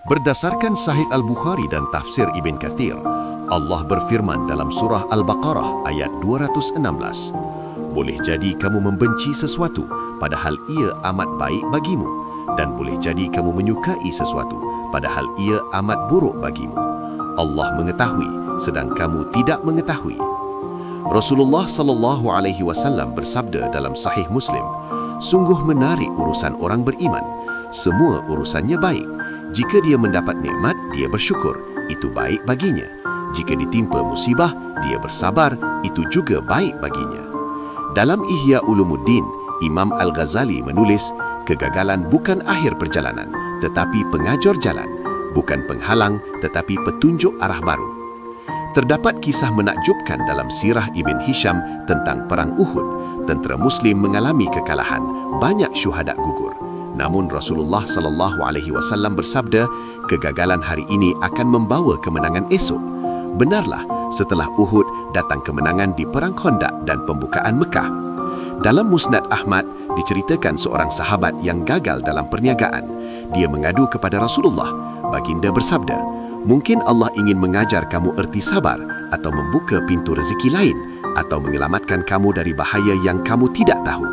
Berdasarkan Sahih Al-Bukhari dan tafsir Ibn Kathir, Allah berfirman dalam surah Al-Baqarah ayat 216, "Boleh jadi kamu membenci sesuatu padahal ia amat baik bagimu, dan boleh jadi kamu menyukai sesuatu padahal ia amat buruk bagimu. Allah mengetahui sedang kamu tidak mengetahui." Rasulullah sallallahu alaihi wasallam bersabda dalam Sahih Muslim, "Sungguh menarik urusan orang beriman. Semua urusannya baik. Jika dia mendapat nikmat, dia bersyukur, itu baik baginya. Jika ditimpa musibah, dia bersabar, itu juga baik baginya." Dalam Ihya Ulumuddin, Imam Al-Ghazali menulis, "Kegagalan bukan akhir perjalanan, tetapi pengajar jalan. Bukan penghalang, tetapi petunjuk arah baru." Terdapat kisah menakjubkan dalam sirah Ibn Hisham tentang Perang Uhud. Tentera Muslim mengalami kekalahan, banyak syuhada gugur. Namun Rasulullah sallallahu alaihi wasallam bersabda, "Kegagalan hari ini akan membawa kemenangan esok." Benarlah, setelah Uhud datang kemenangan di Perang Khandaq dan pembukaan Mekah. Dalam Musnad Ahmad diceritakan seorang sahabat yang gagal dalam perniagaan. Dia mengadu kepada Rasulullah. Baginda bersabda, "Mungkin Allah ingin mengajar kamu erti sabar atau membuka pintu rezeki lain atau menyelamatkan kamu dari bahaya yang kamu tidak tahu."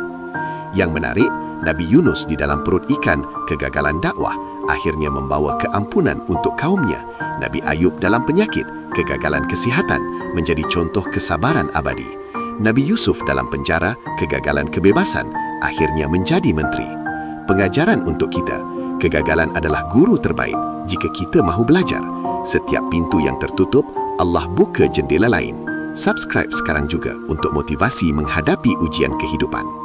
Yang menarik, Nabi Yunus di dalam perut ikan, kegagalan dakwah, akhirnya membawa keampunan untuk kaumnya. Nabi Ayub dalam penyakit, kegagalan kesihatan, menjadi contoh kesabaran abadi. Nabi Yusuf dalam penjara, kegagalan kebebasan, akhirnya menjadi menteri. Pengajaran untuk kita, kegagalan adalah guru terbaik jika kita mahu belajar. Setiap pintu yang tertutup, Allah buka jendela lain. Subscribe sekarang juga untuk motivasi menghadapi ujian kehidupan.